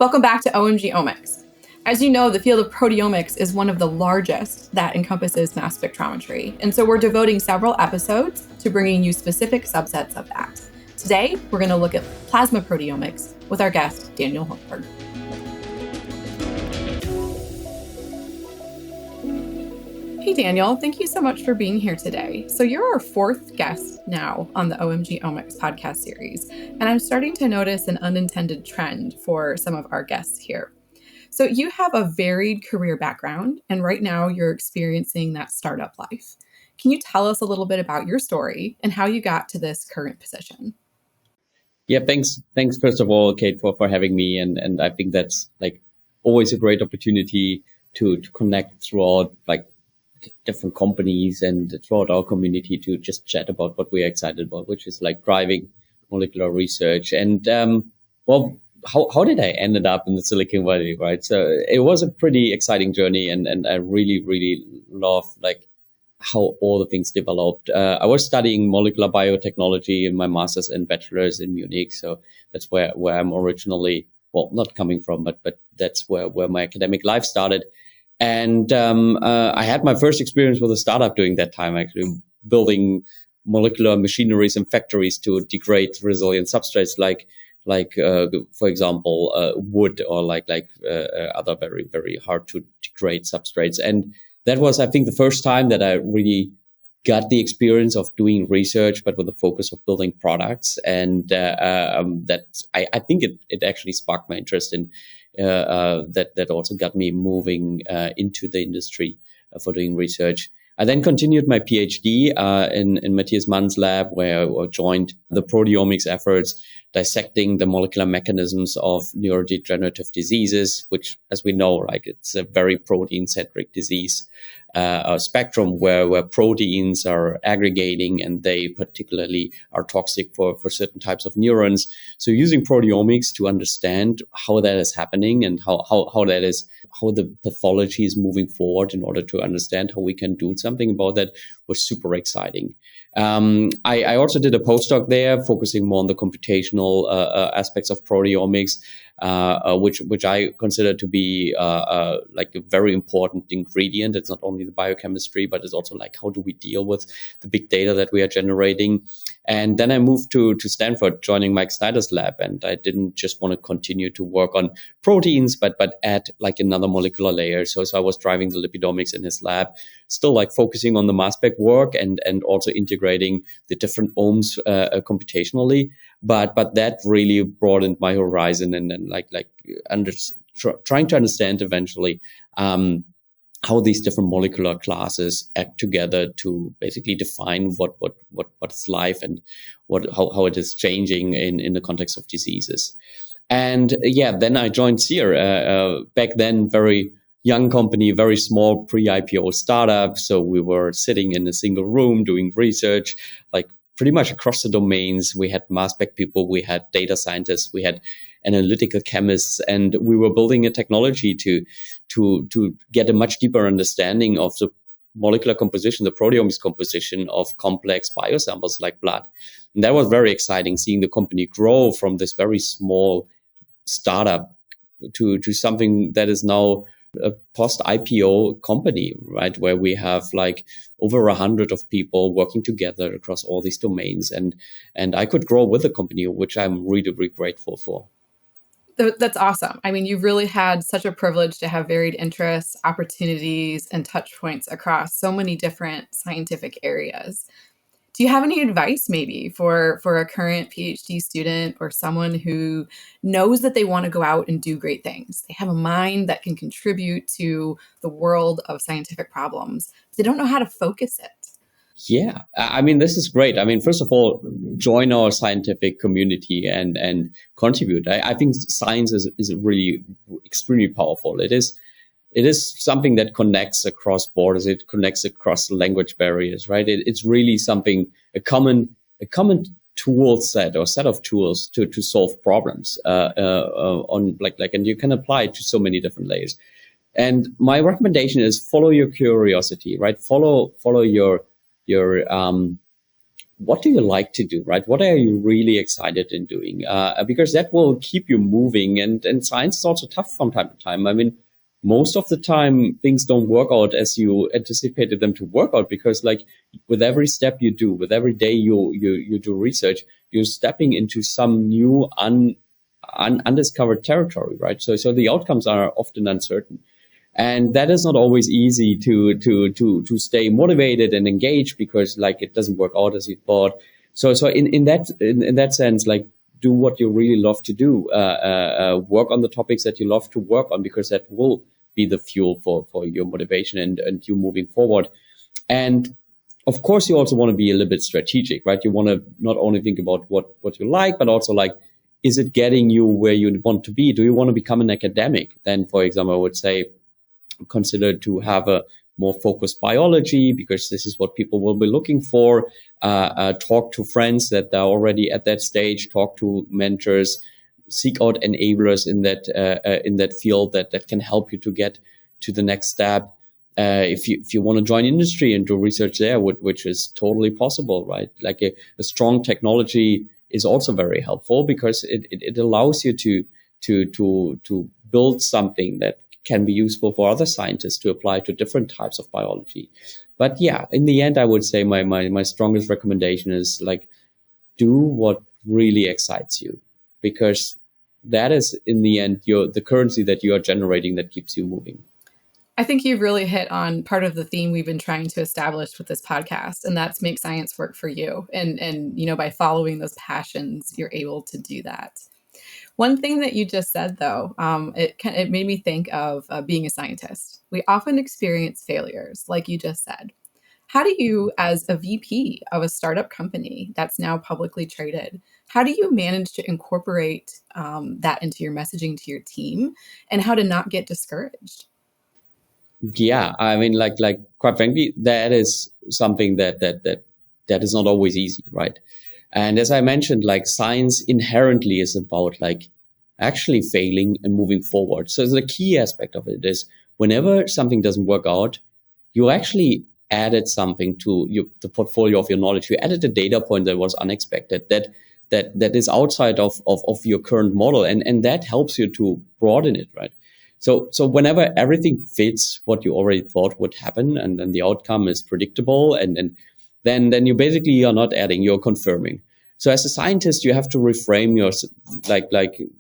Welcome back to OMG Omics. As you know, the field of proteomics is one of the largest that encompasses mass spectrometry, and so we're devoting several episodes to bringing you specific subsets of that. Today, we're going to look at plasma proteomics with our guest, Daniel Hultberg. Hey, Daniel, thank you so much for being here today. So you're our fourth guest now on the OMG Omics podcast series, and I'm starting to notice an unintended trend for some of our guests here. So you have a varied career background, and right now you're experiencing that startup life. Can you tell us a little bit about your story and how you got to this current position? Yeah, thanks first of all, Kate, for having me. And I think that's like always a great opportunity to connect throughout like different companies and throughout our community to just chat about what we're excited about, which is like driving molecular research. And how did I ended up in the Silicon Valley, right? So it was a pretty exciting journey, and I really love like how all the things developed. I was studying molecular biotechnology in my master's and bachelor's in Munich, so that's where I'm originally, well, not coming from, but that's where my academic life started. And I had my first experience with a startup during that time, actually building molecular machineries and factories to degrade resilient substrates like for example, wood or like other very, very hard to degrade substrates. And that was, I think, the first time that I really got the experience of doing research, but with the focus of building products. And that I think it actually sparked my interest in that also got me moving into the industry for doing research. I then continued my PhD in Matthias Mann's lab, where I joined the proteomics efforts, dissecting the molecular mechanisms of neurodegenerative diseases, which, as we know, like it's a very protein-centric disease spectrum where proteins are aggregating and they particularly are toxic for certain types of neurons. So using proteomics to understand how that is happening and how the pathology is moving forward in order to understand how we can do something about that was super exciting. I also did a postdoc there, focusing more on the computational aspects of proteomics, which I consider to be like a very important ingredient. It's not only the biochemistry, but it's also like how do we deal with the big data that we are generating. And then I moved to Stanford, joining Mike Snyder's lab, and I didn't just want to continue to work on proteins, but add like another molecular layer. So I was driving the lipidomics in his lab, still like focusing on the mass spec work and also integrating the different omes computationally. But that really broadened my horizon and then trying to understand eventually how these different molecular classes act together to basically define what's life and how it is changing in the context of diseases. And then I joined Seer, back then very young company, very small pre-IPO startup. So we were sitting in a single room doing research, like pretty much across the domains. We had mass spec people, we had data scientists, we had analytical chemists, and we were building a technology to get a much deeper understanding of the molecular composition, the proteomics composition of complex biosamples like blood. And that was very exciting, seeing the company grow from this very small startup to something that is now a post-IPO company, right? Where we have like over 100 of people working together across all these domains. And I could grow with the company, which I'm really, really grateful for. That's awesome. I mean, you've really had such a privilege to have varied interests, opportunities, and touch points across so many different scientific areas. Do you have any advice maybe for a current PhD student or someone who knows that they want to go out and do great things? They have a mind that can contribute to the world of scientific problems. They don't know how to focus it. Yeah, I mean, this is great. I mean, first of all, join our scientific community and contribute. I think science is really extremely powerful. It is something that connects across borders. It connects across language barriers, right? It's really something, a common tool set or set of tools to solve problems on and you can apply it to so many different layers. And my recommendation is follow your curiosity, right? Follow your what do you like to do, right? What are you really excited in doing? Because that will keep you moving. And science is also tough from time to time. I mean, most of the time things don't work out as you anticipated them to work out, because like with every step you do, with every day you do research, you're stepping into some new undiscovered territory, right? So the outcomes are often uncertain. And that is not always easy to stay motivated and engaged, because like it doesn't work out as you thought. So in that sense, like, do what you really love to do, work on the topics that you love to work on, because that will be the fuel for your motivation and you moving forward. And of course, you also want to be a little bit strategic, right? You want to not only think about what you like, but also like, is it getting you where you want to be? Do you want to become an academic? Then, for example, I would say consider to have a more focused biology, because this is what people will be looking for. Talk to friends that are already at that stage. Talk to mentors. Seek out enablers in that field that can help you to get to the next step. If you want to join industry and do research there, which is totally possible, right? Like a strong technology is also very helpful, because it allows you to build something that can be useful for other scientists to apply to different types of biology. But yeah, in the end, I would say my strongest recommendation is like, do what really excites you, because that is in the end the currency that you are generating that keeps you moving. I think you've really hit on part of the theme we've been trying to establish with this podcast, and that's make science work for you. And by following those passions, you're able to do that. One thing that you just said, though, it made me think of being a scientist. We often experience failures, like you just said. How do you, as a VP of a startup company that's now publicly traded, how do you manage to incorporate that into your messaging to your team, and how to not get discouraged? Yeah, I mean, like quite frankly, that is something that is not always easy, right? And as I mentioned, like science inherently is about like actually failing and moving forward. So the key aspect of it is, whenever something doesn't work out, you actually added something to the portfolio of your knowledge. You added a data point that was unexpected, that is outside of your current model, and that helps you to broaden it, right? So whenever everything fits what you already thought would happen, and then the outcome is predictable, and then you basically are not adding, you're confirming. So as a scientist, you have to reframe your like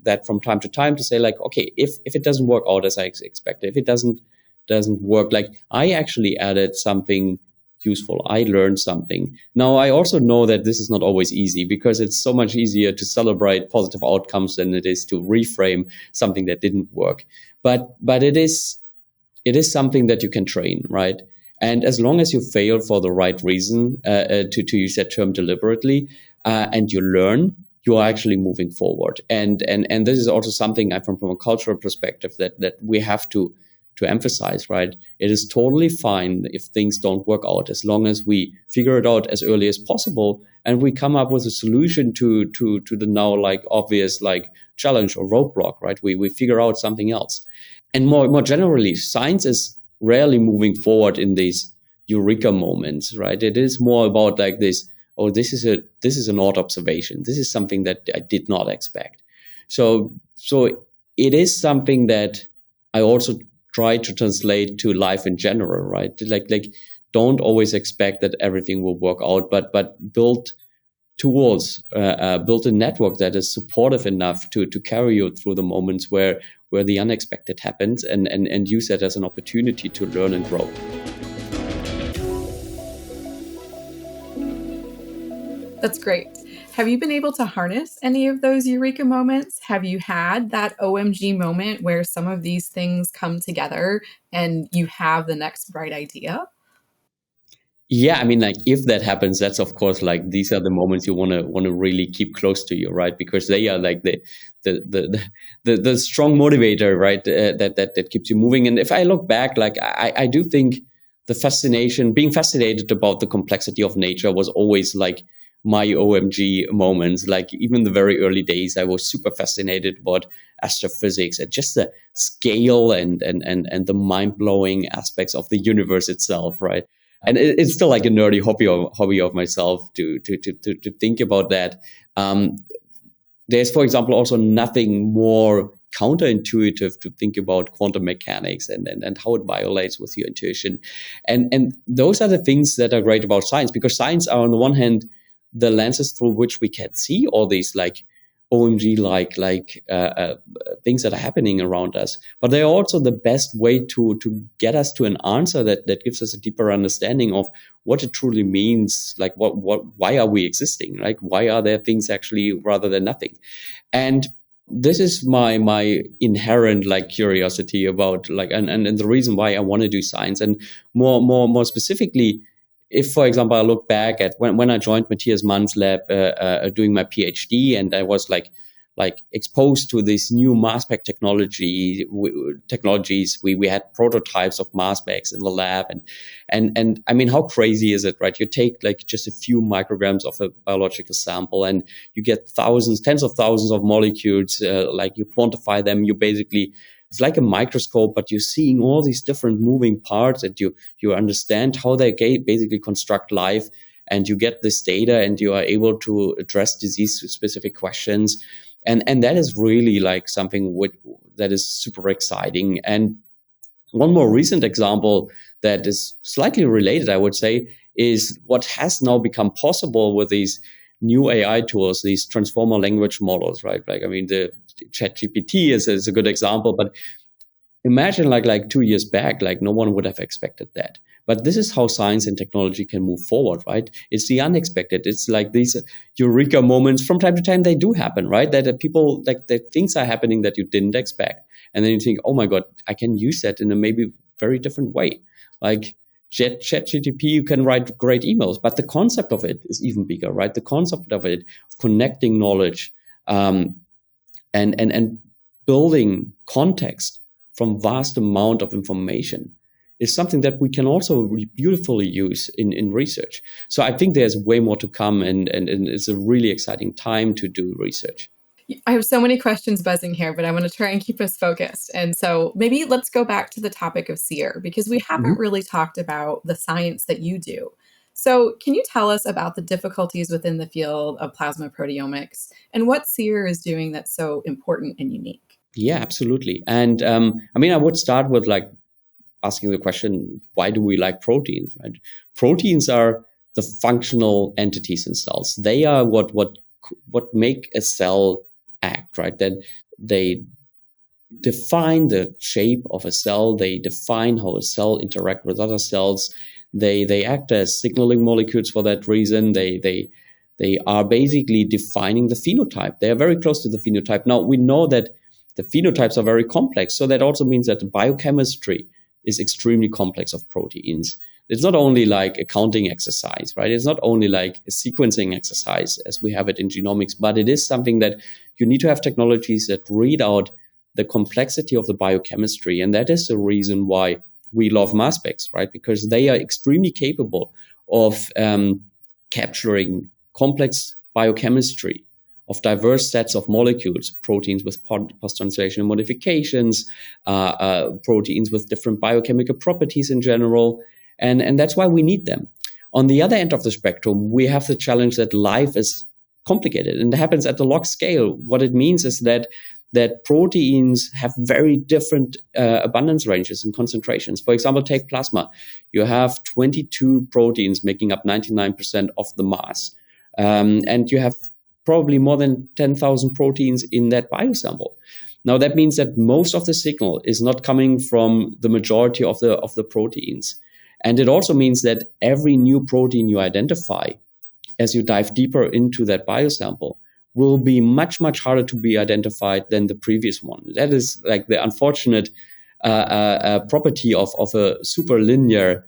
that from time to time, to say like, okay, if it doesn't work out as I expected, if it doesn't work, like I actually added something useful, I learned something. Now I also know that this is not always easy, because it's so much easier to celebrate positive outcomes than it is to reframe something that didn't work. But it is something that you can train, right? And as long as you fail for the right reason, to use that term deliberately, and you learn, you are actually moving forward. And this is also something from a cultural perspective that we have to emphasize, right? It is totally fine if things don't work out, as long as we figure it out as early as possible, and we come up with a solution to the now like obvious like challenge or roadblock, right? We figure out something else. And more generally, science is rarely moving forward in these eureka moments, right? It is more about like this, oh, this is an odd observation. This is something that I did not expect. So it is something that I also try to translate to life in general, right? Like don't always expect that everything will work out, but build tools, build a network that is supportive enough to carry you through the moments where the unexpected happens, and use that as an opportunity to learn and grow. That's great. Have you been able to harness any of those eureka moments? Have you had that OMG moment where some of these things come together and you have the next bright idea? Yeah, I mean, like if that happens, that's of course like these are the moments you want to really keep close to you, right? Because they are like the strong motivator, right? That keeps you moving. And if I look back, like I do think being fascinated about the complexity of nature was always like my OMG moments. Like even the very early days, I was super fascinated about astrophysics and just the scale and the mind blowing aspects of the universe itself, right? And it's still like a nerdy hobby of myself to think about that. There's, for example, also nothing more counterintuitive to think about quantum mechanics and how it violates with your intuition. And those are the things that are great about science, because science are, on the one hand, the lenses through which we can see all these like OMG things that are happening around us. But they're also the best way to get us to an answer that gives us a deeper understanding of what it truly means. Like why are we existing? Like why are there things actually rather than nothing? And this is my inherent like curiosity about like and the reason why I want to do science. And more specifically, if, for example, I look back at when I joined Matthias Mann's lab doing my PhD, and I was like exposed to this new mass spec technologies. We had prototypes of mass specs in the lab, and I mean, how crazy is it, right? You take like just a few micrograms of a biological sample, and you get tens of thousands of molecules. Like you quantify them, you basically, it's like a microscope, but you're seeing all these different moving parts, and you understand how they basically construct life, and you get this data, and you are able to address disease-specific questions, and that is really like something that is super exciting. And one more recent example that is slightly related, I would say, is what has now become possible with these new AI tools, these transformer language models, right? Like, I mean, the ChatGPT is a good example, but imagine like 2 years back, like no one would have expected that. But this is how science and technology can move forward, right? It's the unexpected. It's like these eureka moments from time to time. They do happen, right? That people, like, that things are happening that you didn't expect. And then you think, oh my God, I can use that in a maybe very different way. Like ChatGPT, you can write great emails, but the concept of it is even bigger, right? The concept of it, of connecting knowledge, and building context from vast amount of information is something that we can also beautifully use in research. So I think there's way more to come, and it's a really exciting time to do research. I have so many questions buzzing here, but I want to try and keep us focused. And so maybe let's go back to the topic of SEER, because we haven't really talked about the science that you do. So can you tell us about the difficulties within the field of plasma proteomics and what SEER is doing that's so important and unique? Yeah, absolutely. And I mean, I would start with like asking the question, why do we like proteins, right? Proteins are the functional entities in cells. They are what make a cell act, right? That they define the shape of a cell. They define how a cell interact with other cells. They act as signaling molecules for that reason. They are basically defining the phenotype. They are very close to the phenotype. Now, we know that the phenotypes are very complex. So that also means that the biochemistry is extremely complex of proteins. It's not only like a counting exercise, right? It's not only like a sequencing exercise as we have it in genomics, but it is something that you need to have technologies that read out the complexity of the biochemistry. And that is the reason why we love mass specs, right? Because they are extremely capable of capturing complex biochemistry of diverse sets of molecules, proteins with post-translational modifications, proteins with different biochemical properties in general. And that's why we need them. On the other end of the spectrum, we have the challenge that life is complicated and it happens at the log scale. What it means is that proteins have very different abundance ranges and concentrations. For example, take plasma. You have 22 proteins making up 99% of the mass. And you have probably more than 10,000 proteins in that biosample. Now, that means that most of the signal is not coming from the majority of the proteins. And it also means that every new protein you identify, as you dive deeper into that biosample, will be much, much harder to be identified than the previous one. That is like the unfortunate property of a super linear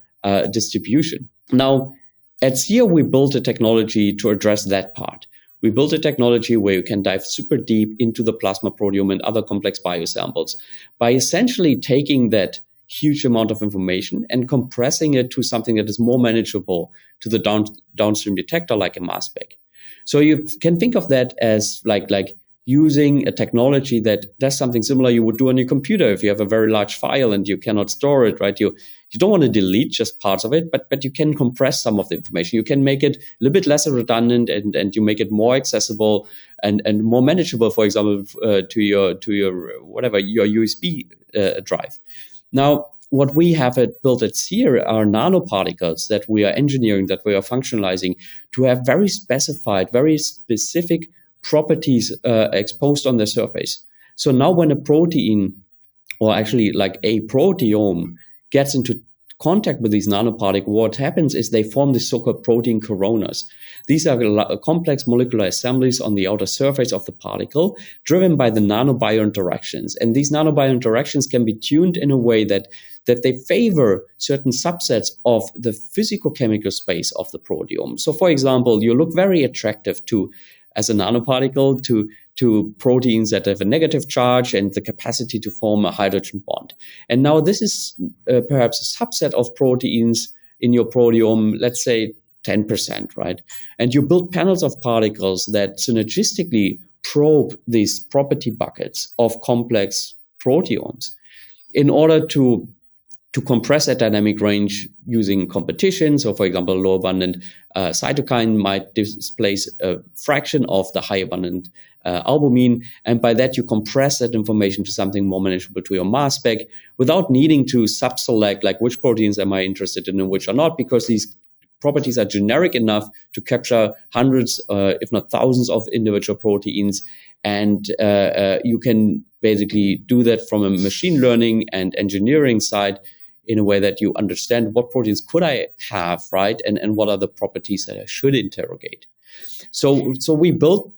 distribution. Now, at SEER, we built a technology to address that part. We built a technology where you can dive super deep into the plasma proteome and other complex biosamples by essentially taking that huge amount of information and compressing it to something that is more manageable to the downstream detector, like a mass spec. So you can think of that as like using a technology that does something similar you would do on your computer if you have a very large file and you cannot store it, right? You don't want to delete just parts of it, but you can compress some of the information. You can make it a little bit less redundant, and you make it more accessible and more manageable, for example, to your whatever, your USB drive. Now, what we have built at Seer are nanoparticles that we are engineering, that we are functionalizing to have very specified, very specific properties exposed on the surface. So now when a protein, or actually like a proteome, gets into contact with these nanoparticles, what happens is they form the so-called protein coronas. These are complex molecular assemblies on the outer surface of the particle, driven by the nanobio interactions. And these nanobio interactions can be tuned in a way that they favor certain subsets of the physicochemical space of the proteome. So, for example, you look very attractive as a nanoparticle to proteins that have a negative charge and the capacity to form a hydrogen bond. And now this is perhaps a subset of proteins in your proteome, let's say 10%, right? And you build panels of particles that synergistically probe these property buckets of complex proteomes in order to compress that dynamic range using competition. So, for example, low abundant cytokine might displace a fraction of the high abundant albumin. And by that, you compress that information to something more manageable to your mass spec without needing to sub-select, like which proteins am I interested in and which are not, because these properties are generic enough to capture hundreds, if not thousands of individual proteins. And you can basically do that from a machine learning and engineering side in a way that you understand what proteins could I have, right? And what are the properties that I should interrogate. So we built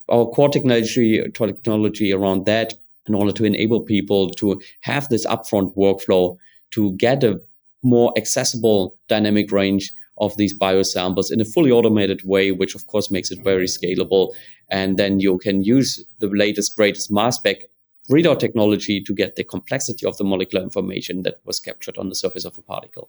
our core technology around that in order to enable people to have this upfront workflow to get a more accessible dynamic range of these biosamples in a fully automated way, which of course makes it very scalable. And then you can use the latest, greatest mass spec readout technology to get the complexity of the molecular information that was captured on the surface of a particle.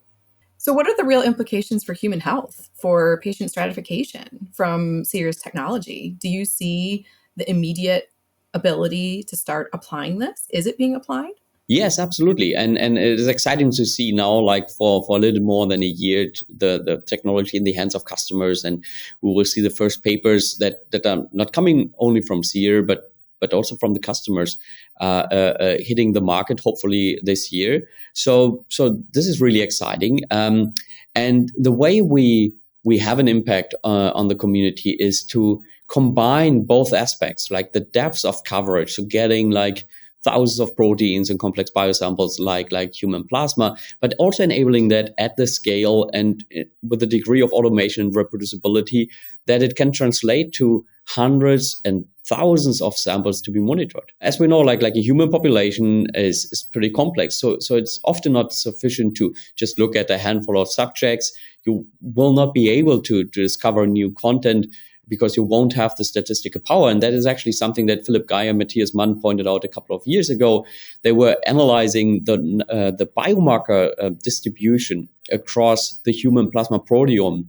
So what are the real implications for human health, for patient stratification from Seer's technology? Do you see the immediate ability to start applying this? Is it being applied? Yes, absolutely. And it is exciting to see now, like for a little more than a year, the technology in the hands of customers. And we will see the first papers that are not coming only from Seer, but also from the customers hitting the market, hopefully this year. So this is really exciting. And the way we have an impact on the community is to combine both aspects, like the depths of coverage, so getting like thousands of proteins and complex biosamples like human plasma, but also enabling that at the scale and with a degree of automation and reproducibility that it can translate to hundreds and thousands of samples to be monitored. As we know, like a human population is pretty complex. So it's often not sufficient to just look at a handful of subjects. You will not be able to discover new content because you won't have the statistical power. And that is actually something that Philipp Guy and Matthias Mann pointed out a couple of years ago. They were analyzing the biomarker distribution across the human plasma proteome.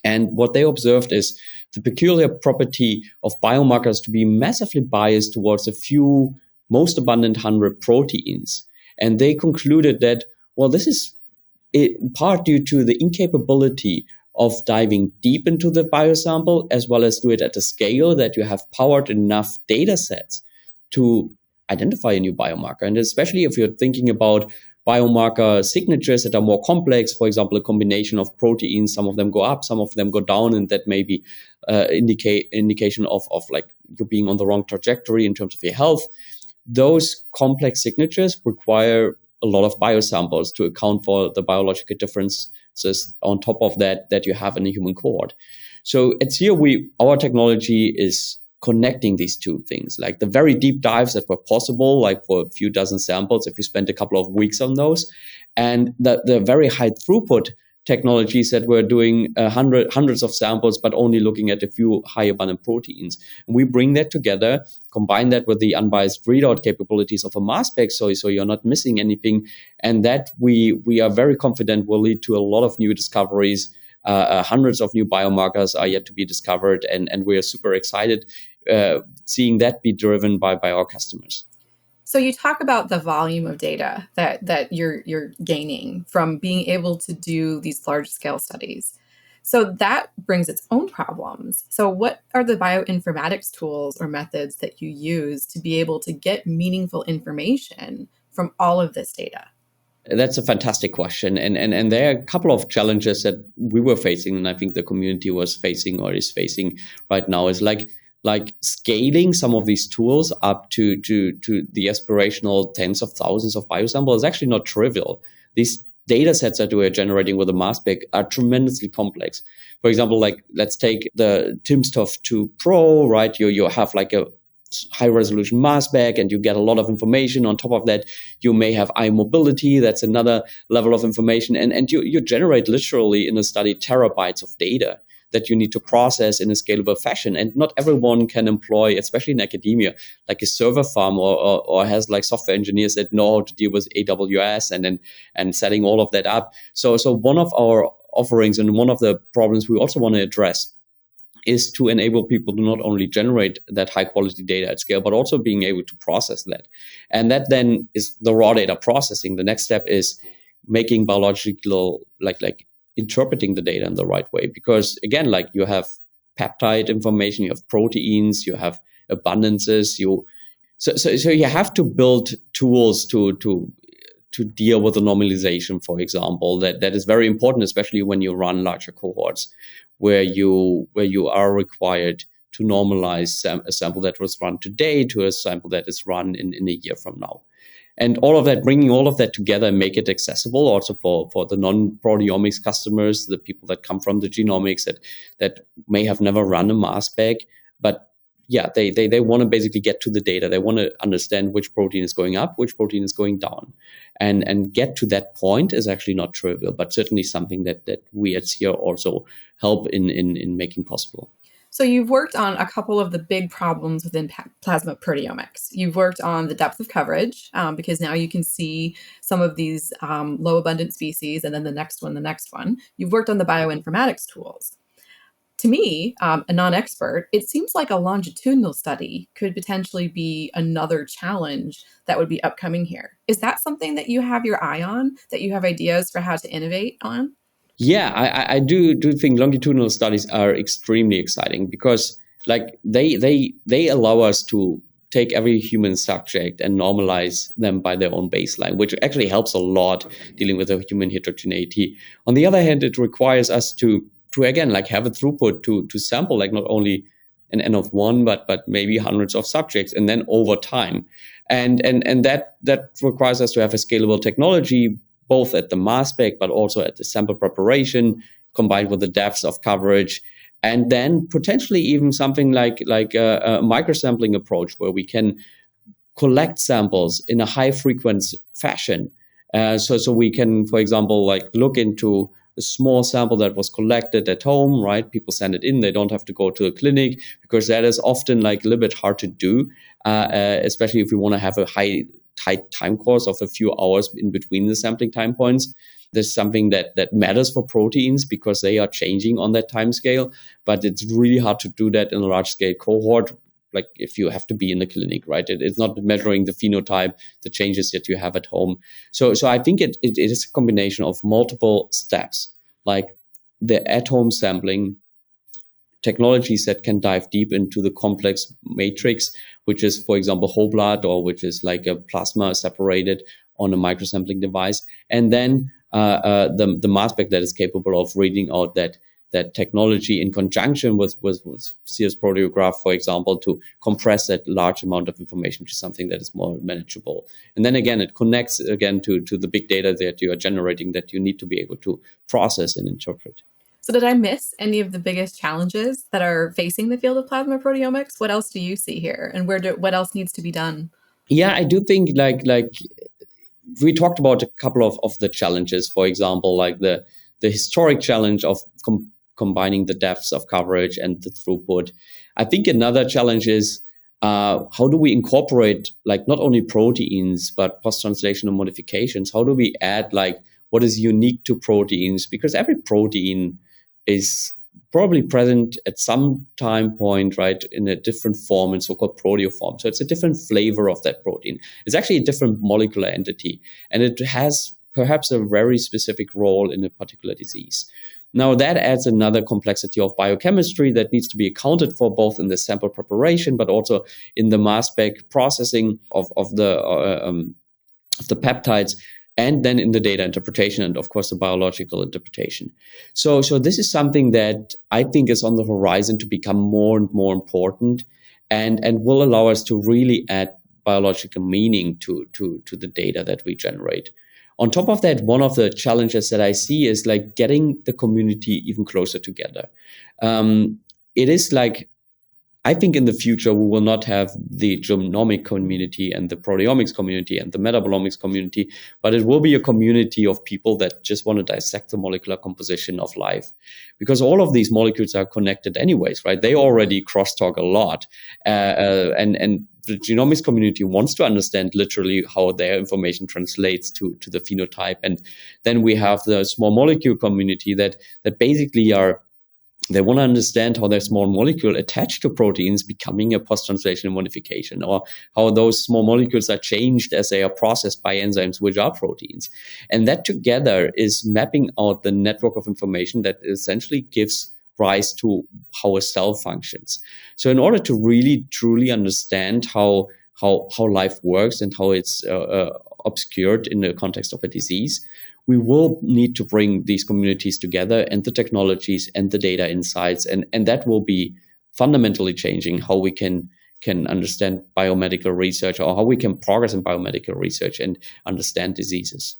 And what they observed is the peculiar property of biomarkers to be massively biased towards a few most abundant 100 proteins. And they concluded that, well, this is part due to the incapability of diving deep into the biosample, as well as do it at a scale that you have powered enough data sets to identify a new biomarker. And especially if you're thinking about biomarker signatures that are more complex, for example, a combination of proteins, some of them go up, some of them go down, and that may be indication of like you being on the wrong trajectory in terms of your health. Those complex signatures require a lot of biosamples to account for the biological differences on top of that you have in a human cohort. So at Seer, our technology is connecting these two things, like the very deep dives that were possible, like for a few dozen samples, if you spent a couple of weeks on those, and the very high throughput technologies that were doing hundreds of samples, but only looking at a few high abundant proteins. And we bring that together, combine that with the unbiased readout capabilities of a mass spec, so you're not missing anything. And that we are very confident will lead to a lot of new discoveries. Hundreds of new biomarkers are yet to be discovered, and we are super excited seeing that be driven by our customers. So you talk about the volume of data that you're gaining from being able to do these large scale studies. So that brings its own problems. So what are the bioinformatics tools or methods that you use to be able to get meaningful information from all of this data? That's a fantastic question. And there are a couple of challenges that we were facing, and I think the community was facing or is facing right now, is like scaling some of these tools up to the aspirational tens of thousands of biosamples is actually not trivial. These data sets that we're generating with the mass spec are tremendously complex. For example, like let's take the timsTOF 2 Pro, right? You have like a high resolution mass spec and you get a lot of information. On top of that, you may have eye mobility. That's another level of information. And you generate literally in a study terabytes of data that you need to process in a scalable fashion. And not everyone can employ, especially in academia, like a server farm or has like software engineers that know how to deal with AWS and setting all of that up. So one of our offerings and one of the problems we also want to address is to enable people to not only generate that high quality data at scale, but also being able to process that. And that then is the raw data processing. The next step is making biological, like interpreting the data in the right way. Because again, like you have peptide information, you have proteins, you have abundances, so you have to build tools to deal with the normalization, for example, that is very important, especially when you run larger cohorts, where you are required to normalize a sample that was run today to a sample that is run in a year from now. And all of that, bringing all of that together and make it accessible also for the non-proteomics customers, the people that come from the genomics that may have never run a mass spec, but yeah, they want to basically get to the data. They want to understand which protein is going up, which protein is going down. And get to that point is actually not trivial, but certainly something that we at Seer also help in making possible. So you've worked on a couple of the big problems within plasma proteomics. You've worked on the depth of coverage, because now you can see some of these low abundant species, and then the next one. You've worked on the bioinformatics tools. To me, a non-expert, it seems like a longitudinal study could potentially be another challenge that would be upcoming here. Is that something that you have your eye on, that you have ideas for how to innovate on? Yeah, I do think longitudinal studies are extremely exciting because like they allow us to take every human subject and normalize them by their own baseline, which actually helps a lot dealing with the human heterogeneity. On the other hand, it requires us to again like have a throughput to sample like not only an N of one, but maybe hundreds of subjects, and then over time. And that requires us to have a scalable technology, both at the mass spec, but also at the sample preparation, combined with the depths of coverage. And then potentially even something like a microsampling approach where we can collect samples in a high frequency fashion. So we can, for example, like look into a small sample that was collected at home, right? People send it in. They don't have to go to a clinic because that is often like a little bit hard to do, especially if we want to have a tight time course of a few hours in between the sampling time points. This is something that matters for proteins because they are changing on that time scale, but it's really hard to do that in a large scale cohort. Like if you have to be in the clinic, right? It's not measuring the phenotype, the changes that you have at home. So I think it is a combination of multiple steps, like the at-home sampling, technologies that can dive deep into the complex matrix, which is, for example, whole blood, or which is like a plasma separated on a microsampling device, and then the mass spec that is capable of reading out that technology in conjunction with Seer's Proteograph, for example, to compress that large amount of information to something that is more manageable. And then again, it connects again to the big data that you are generating that you need to be able to process and interpret. So did I miss any of the biggest challenges that are facing the field of plasma proteomics? What else do you see here, and what else needs to be done? Yeah, I do think like we talked about a couple of the challenges, for example, like the historic challenge of combining the depths of coverage and the throughput. I think another challenge is how do we incorporate like not only proteins, but post-translational modifications? How do we add like what is unique to proteins? Because every protein is probably present at some time point, right, in a different form, in so-called proteoform. So it's a different flavor of that protein. It's actually a different molecular entity, and it has perhaps a very specific role in a particular disease. Now, that adds another complexity of biochemistry that needs to be accounted for both in the sample preparation, but also in the mass spec processing of the peptides, and then in the data interpretation, and of course the biological interpretation. So this is something that I think is on the horizon to become more and more important, and will allow us to really add biological meaning to the data that we generate. On top of that, one of the challenges that I see is like getting the community even closer together. It is like, I think in the future, we will not have the genomic community and the proteomics community and the metabolomics community, but it will be a community of people that just want to dissect the molecular composition of life, because all of these molecules are connected anyways, right? They already crosstalk a lot. And the genomics community wants to understand literally how their information translates to the phenotype. And then we have the small molecule community that basically they want to understand how their small molecule attached to proteins becoming a post-translational modification, or how those small molecules are changed as they are processed by enzymes, which are proteins. And that together is mapping out the network of information that essentially gives rise to how a cell functions. So in order to really truly understand how life works and how it's obscured in the context of a disease, we will need to bring these communities together, and the technologies and the data insights, and that will be fundamentally changing how we can understand biomedical research, or how we can progress in biomedical research and understand diseases.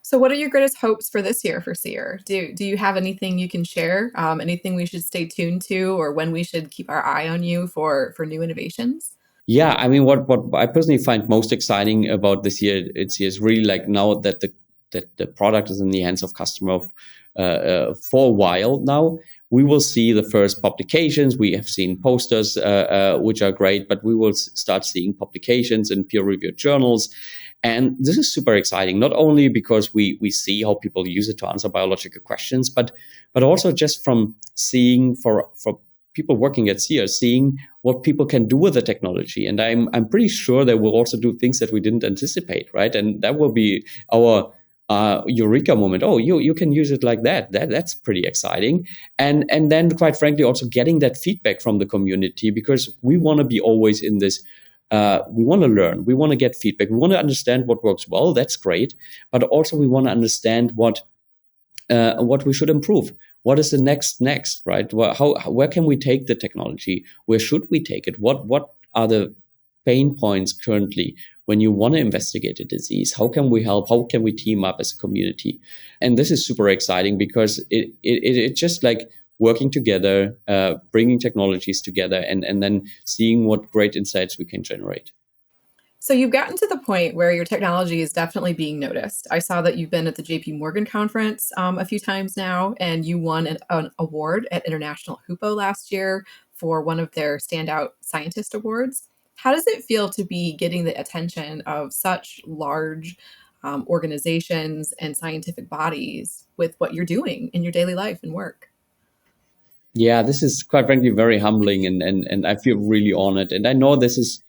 So what are your greatest hopes for this year for Seer? Do you have anything you can share? Anything we should stay tuned to, or when we should keep our eye on you for new innovations? Yeah, I mean, what I personally find most exciting about this year, is really like now that the product is in the hands of customer for a while now, we will see the first publications. We have seen posters, which are great, but we will start seeing publications in peer-reviewed journals. And this is super exciting, not only because we see how people use it to answer biological questions, but also just from seeing for people working at Seer, seeing what people can do with the technology. And I'm pretty sure they will also do things that we didn't anticipate, right? And that will be our eureka moment. Oh, you can use it like that. That's pretty exciting. And then, quite frankly, also getting that feedback from the community, because we want to be always in this. We want to learn. We want to get feedback. We want to understand what works well. That's great. But also we want to understand what we should improve. What is the next, right? Where can we take the technology? Where should we take it? What are the pain points currently when you want to investigate a disease? How can we help? How can we team up as a community? And this is super exciting, because it's just like working together, bringing technologies together, and then seeing what great insights we can generate. So you've gotten to the point where your technology is definitely being noticed. I saw that you've been at the JP Morgan conference a few times now, and you won an award at International HUPO last year for one of their standout scientist awards. How does it feel to be getting the attention of such large organizations and scientific bodies with what you're doing in your daily life and work? Yeah, this is quite frankly very humbling, and I feel really honored. And I know this is,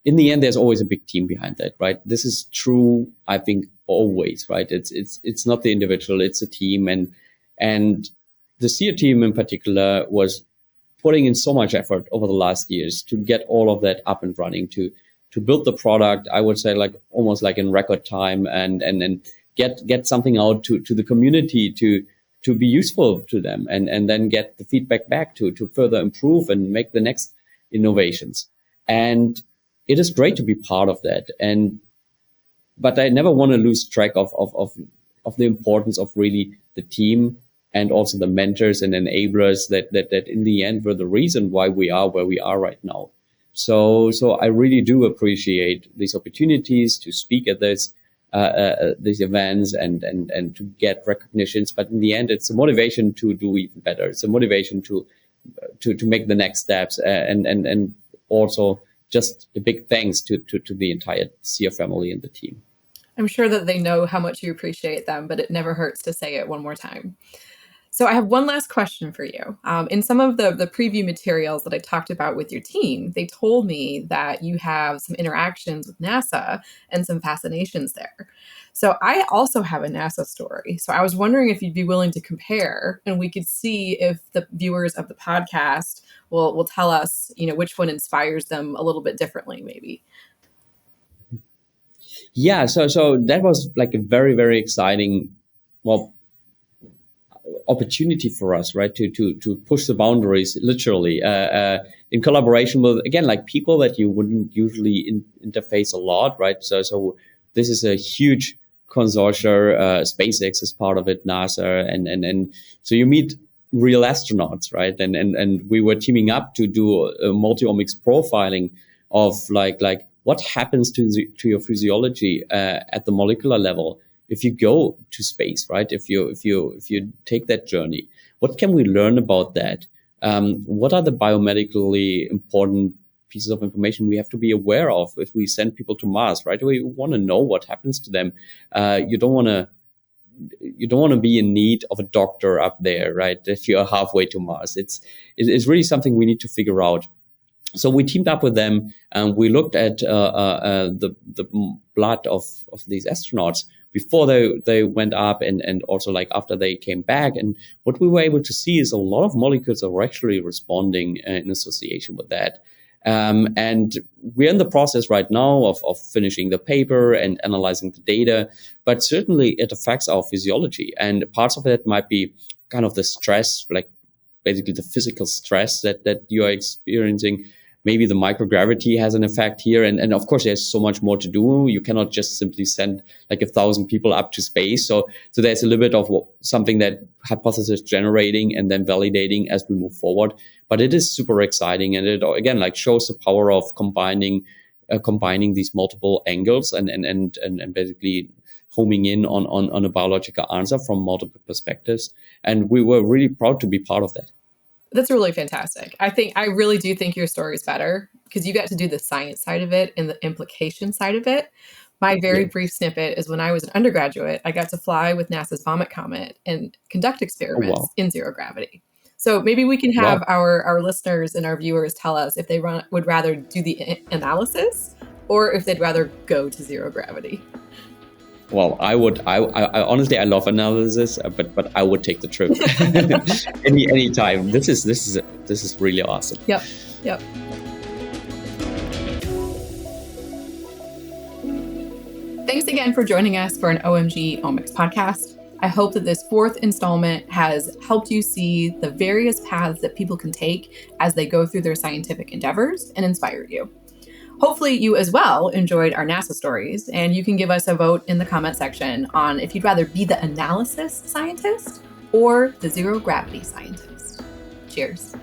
in the end, there's always a big team behind that, right? This is true, I think, always, right? It's not the individual, it's a team, and the Seer team in particular was putting in so much effort over the last years to get all of that up and running, to build the product, I would say, like almost like in record time, and get something out to the community to be useful to them, and then get the feedback back to further improve and make the next innovations. And it is great to be part of that. But I never want to lose track of the importance of really the team, and also the mentors and enablers that in the end were the reason why we are where we are right now. So I really do appreciate these opportunities to speak at these events and to get recognitions. But in the end, it's a motivation to do even better. It's a motivation to make the next steps, and also just a big thanks to the entire Seer family and the team. I'm sure that they know how much you appreciate them, but it never hurts to say it one more time. So I have one last question for you. In some of the preview materials that I talked about with your team, they told me that you have some interactions with NASA and some fascinations there. So I also have a NASA story. So I was wondering if you'd be willing to compare, and we could see if the viewers of the podcast will tell us, which one inspires them a little bit differently, maybe. Yeah, so that was like a very, very exciting, well, opportunity for us, right? To push the boundaries, literally, in collaboration with, again, like people that you wouldn't usually interface a lot, right? So this is a huge consortia. SpaceX is part of it, NASA, and so you meet real astronauts, right? And we were teaming up to do a multi-omics profiling of like what happens to your physiology at the molecular level if you go to space, right? If you take that journey, what can we learn about that? What are the biomedically important pieces of information we have to be aware of if we send people to Mars, right? We want to know what happens to them. You don't want to be in need of a doctor up there, right? If you're halfway to Mars, it's really something we need to figure out. So we teamed up with them and we looked at the blood of these astronauts before they went up and also like after they came back. And what we were able to see is a lot of molecules are actually responding in association with that. And we're in the process right now of finishing the paper and analyzing the data, but certainly it affects our physiology. And parts of it might be kind of the stress, like basically the physical stress that you are experiencing. Maybe the microgravity has an effect here. And of course, there's so much more to do. You cannot just simply send like 1,000 people up to space. So there's a little bit of something that hypothesis generating and then validating as we move forward. But it is super exciting. And it, again, like shows the power of combining these multiple angles and basically homing in on a biological answer from multiple perspectives. And we were really proud to be part of that. That's really fantastic. I really do think your story is better because you got to do the science side of it and the implication side of it. My very brief snippet is when I was an undergraduate, I got to fly with NASA's Vomit Comet and conduct experiments in zero gravity. So maybe we can have our listeners and our viewers tell us if they would rather do the analysis or if they'd rather go to zero gravity. Well, I honestly, I love analysis, but I would take the trip any time. This is really awesome. Yep. Thanks again for joining us for an OMG Omics podcast. I hope that this fourth installment has helped you see the various paths that people can take as they go through their scientific endeavors and inspired you. Hopefully you as well enjoyed our NASA stories, and you can give us a vote in the comment section on if you'd rather be the analysis scientist or the zero gravity scientist. Cheers.